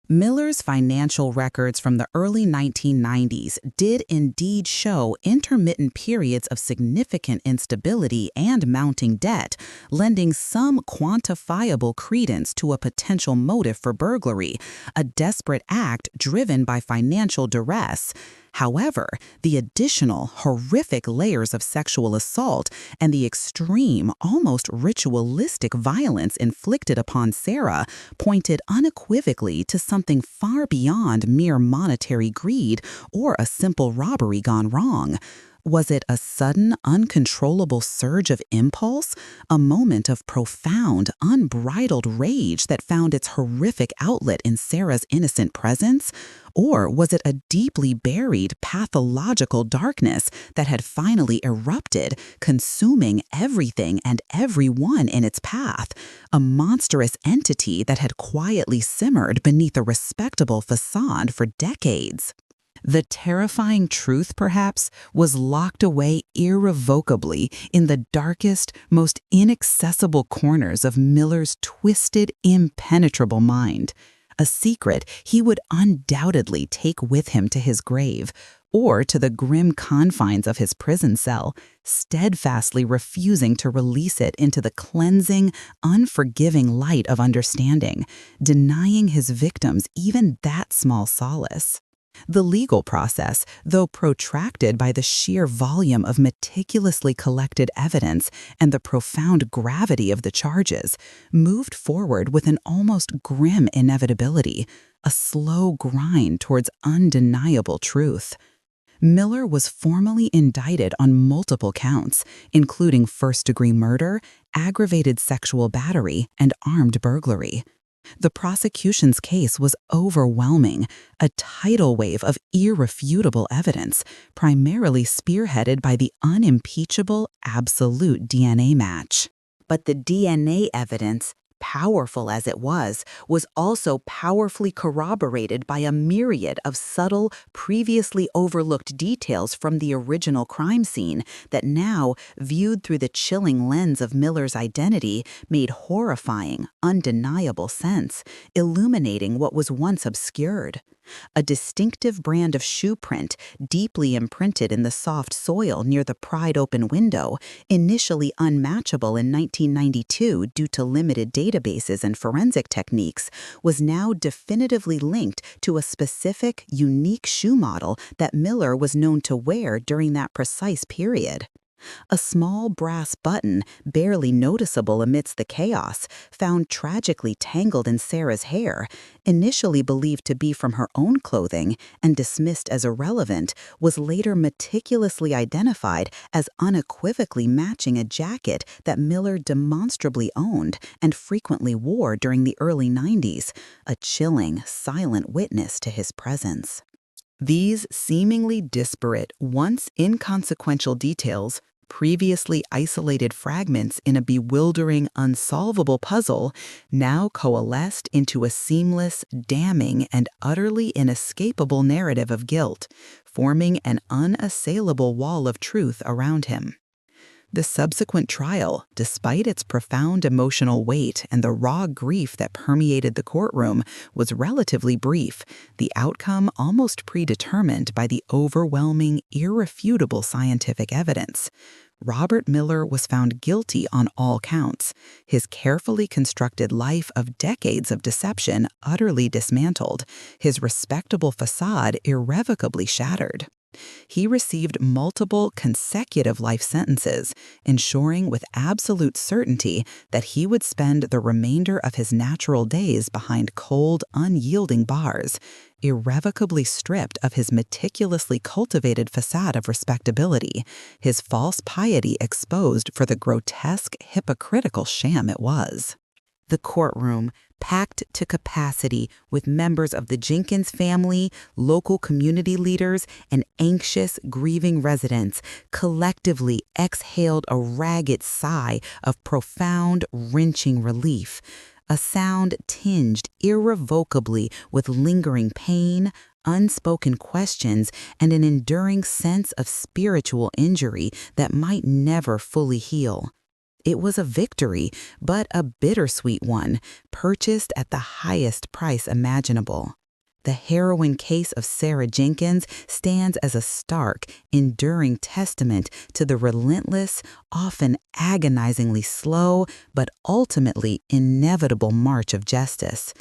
A: Miller's financial records from the early 1990s did indeed show intermittent periods of significant instability and mounting debt, lending some quantifiable credence to a potential motive for burglary, a desperate act driven by financial duress. However, the additional, horrific layers of sexual assault and the extreme, almost ritualistic violence inflicted upon Sarah pointed unequivocally to something far beyond mere monetary greed or a simple robbery gone wrong. Was it a sudden, uncontrollable surge of impulse, a moment of profound, unbridled rage that found its horrific outlet in Sarah's innocent presence? Or was it a deeply buried, pathological darkness that had finally erupted, consuming everything and everyone in its path, a monstrous entity that had quietly simmered beneath a respectable facade for decades? The terrifying truth, perhaps, was locked away irrevocably in the darkest, most inaccessible corners of Miller's twisted, impenetrable mind, a secret he would undoubtedly take with him to his grave, or to the grim confines of his prison cell, steadfastly refusing to release it into the cleansing, unforgiving light of understanding, denying his victims even that small solace. The legal process, though protracted by the sheer volume of meticulously collected evidence and the profound gravity of the charges, moved forward with an almost grim inevitability, a slow grind towards undeniable truth. Miller was formally indicted on multiple counts, including first-degree murder, aggravated sexual battery, and armed burglary. The prosecution's case was overwhelming, a tidal wave of irrefutable evidence, primarily spearheaded by the unimpeachable, absolute DNA match. But the DNA evidence, Powerful as it was also powerfully corroborated by a myriad of subtle, previously overlooked details from the original crime scene that now, viewed through the chilling lens of Miller's identity, made horrifying, undeniable sense, illuminating what was once obscured. A distinctive brand of shoe print, deeply imprinted in the soft soil near the pried open window, initially unmatchable in 1992 due to limited databases and forensic techniques, was now definitively linked to a specific, unique shoe model that Miller was known to wear during that precise period. A small brass button, barely noticeable amidst the chaos, found tragically tangled in Sarah's hair, initially believed to be from her own clothing and dismissed as irrelevant, was later meticulously identified as unequivocally matching a jacket that Miller demonstrably owned and frequently wore during the early 90s, a chilling, silent witness to his presence. These seemingly disparate, once inconsequential details, previously isolated fragments in a bewildering, unsolvable puzzle, now coalesced into a seamless, damning, and utterly inescapable narrative of guilt, forming an unassailable wall of truth around him. The subsequent trial, despite its profound emotional weight and the raw grief that permeated the courtroom, was relatively brief, the outcome almost predetermined by the overwhelming, irrefutable scientific evidence. Robert Miller was found guilty on all counts, his carefully constructed life of decades of deception utterly dismantled, his respectable facade irrevocably shattered. He received multiple consecutive life sentences, ensuring with absolute certainty that he would spend the remainder of his natural days behind cold, unyielding bars, irrevocably stripped of his meticulously cultivated facade of respectability, his false piety exposed for the grotesque, hypocritical sham it was. The courtroom, packed to capacity with members of the Jenkins family, local community leaders, and anxious, grieving residents, collectively exhaled a ragged sigh of profound, wrenching relief, a sound tinged irrevocably with lingering pain, unspoken questions, and an enduring sense of spiritual injury that might never fully heal. It was a victory, but a bittersweet one, purchased at the highest price imaginable. The harrowing case of Sarah Jenkins stands as a stark, enduring testament to the relentless, often agonizingly slow, but ultimately inevitable march of justice.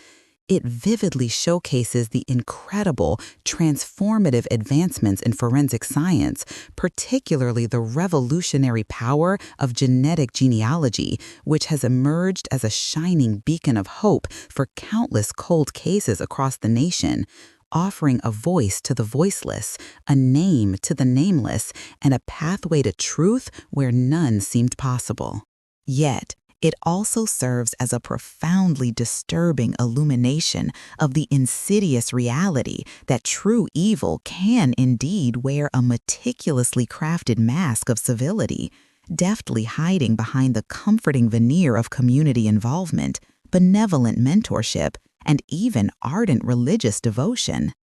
A: It vividly showcases the incredible, transformative advancements in forensic science, particularly the revolutionary power of genetic genealogy, which has emerged as a shining beacon of hope for countless cold cases across the nation, offering a voice to the voiceless, a name to the nameless, and a pathway to truth where none seemed possible. Yet, it also serves as a profoundly disturbing illumination of the insidious reality that true evil can indeed wear a meticulously crafted mask of civility, deftly hiding behind the comforting veneer of community involvement, benevolent mentorship, and even ardent religious devotion.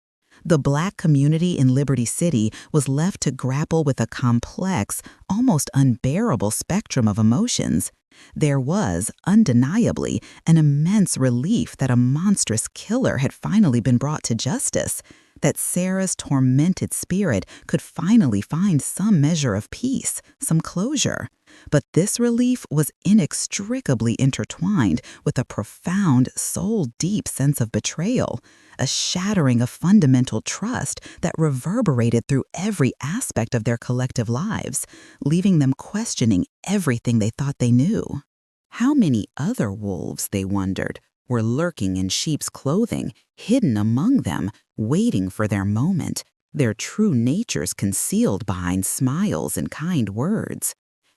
A: The Black community in Liberty City was left to grapple with a complex, almost unbearable spectrum of emotions. There was, undeniably, an immense relief that a monstrous killer had finally been brought to justice, that Sarah's tormented spirit could finally find some measure of peace, some closure. But this relief was inextricably intertwined with a profound, soul-deep sense of betrayal, a shattering of fundamental trust that reverberated through every aspect of their collective lives, leaving them questioning everything they thought they knew. How many other wolves, they wondered, were lurking in sheep's clothing, hidden among them, waiting for their moment, their true natures concealed behind smiles and kind words?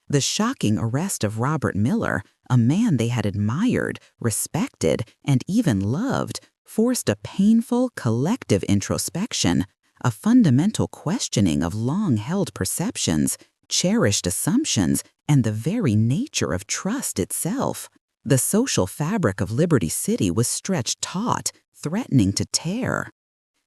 A: The shocking arrest of Robert Miller, a man they had admired, respected, and even loved, forced a painful collective introspection, a fundamental questioning of long-held perceptions, cherished assumptions, and the very nature of trust itself. The social fabric of Liberty City was stretched taut, threatening to tear.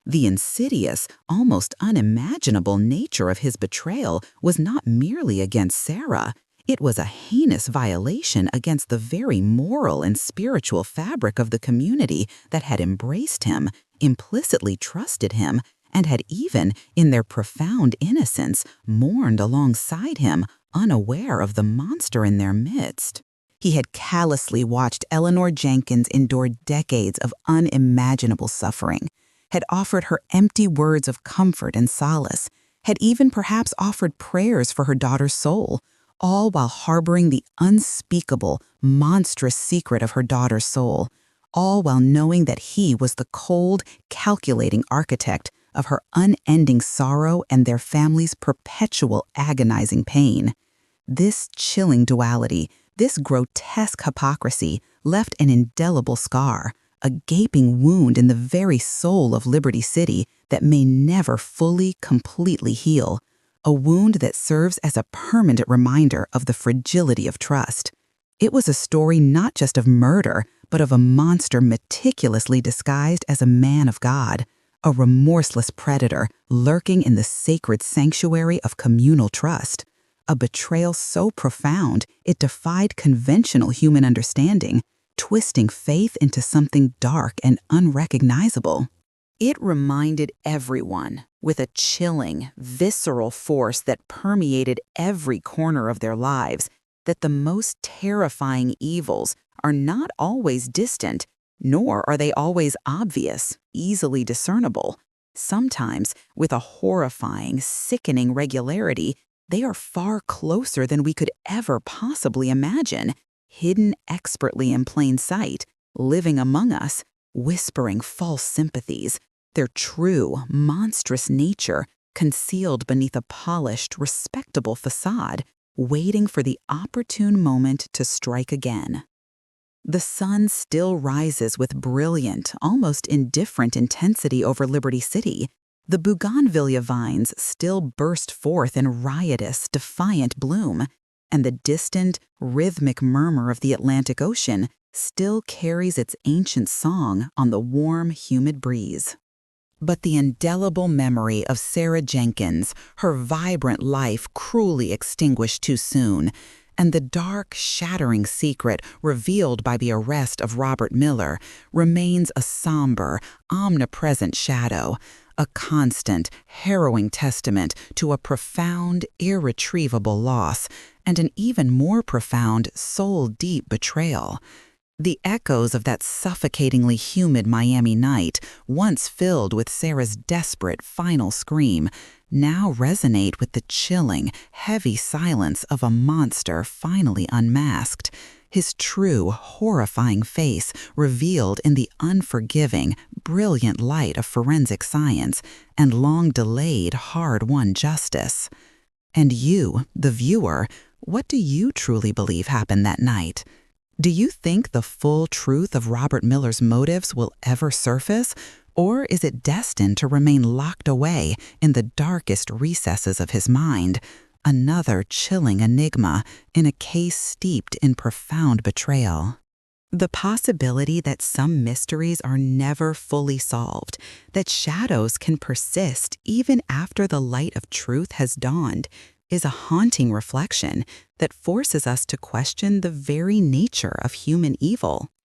A: The insidious, almost unimaginable nature of his betrayal was not merely against Sarah. It was a heinous violation against the very moral and spiritual fabric of the community that had embraced him, implicitly trusted him, and had even, in their profound innocence, mourned alongside him, unaware of the monster in their midst. He had callously watched Eleanor Jenkins endure decades of unimaginable suffering, had offered her empty words of comfort and solace, had even perhaps offered prayers for her daughter's soul, all while harboring the unspeakable, monstrous secret of her daughter's soul, all while knowing that he was the cold, calculating architect of her unending sorrow and their family's perpetual agonizing pain. This chilling duality, this grotesque hypocrisy, left an indelible scar, a gaping wound in the very soul of Liberty City that may never fully, completely heal, a wound that serves as a permanent reminder of the fragility of trust. It was a story not just of murder, but of a monster meticulously disguised as a man of God, a remorseless predator lurking in the sacred sanctuary of communal trust, a betrayal so profound it defied conventional human understanding, twisting faith into something dark and unrecognizable. It reminded everyone, with a chilling, visceral force that permeated every corner of their lives, that the most terrifying evils are not always distant, nor are they always obvious, easily discernible. Sometimes, with a horrifying, sickening regularity, they are far closer than we could ever possibly imagine, hidden expertly in plain sight, living among us, whispering false sympathies, their true, monstrous nature concealed beneath a polished, respectable facade, waiting for the opportune moment to strike again. The sun still rises with brilliant, almost indifferent intensity over Liberty City. The bougainvillea vines still burst forth in riotous, defiant bloom, and the distant, rhythmic murmur of the Atlantic Ocean still carries its ancient song on the warm, humid breeze. But the indelible memory of Sarah Jenkins, her vibrant life cruelly extinguished too soon, and the dark, shattering secret revealed by the arrest of Robert Miller remains a somber, omnipresent shadow, a constant, harrowing testament to a profound, irretrievable loss, and an even more profound, soul-deep betrayal. The echoes of that suffocatingly humid Miami night, once filled with Sarah's desperate final scream, now resonate with the chilling, heavy silence of a monster finally unmasked, his true, horrifying face revealed in the unforgiving, brilliant light of forensic science and long-delayed, hard-won justice. And you, the viewer, what do you truly believe happened that night? Do you think the full truth of Robert Miller's motives will ever surface, or is it destined to remain locked away in the darkest recesses of his mind, another chilling enigma in a case steeped in profound betrayal? The possibility that some mysteries are never fully solved, that shadows can persist even after the light of truth has dawned, is a haunting reflection that forces us to question the very nature of human evil.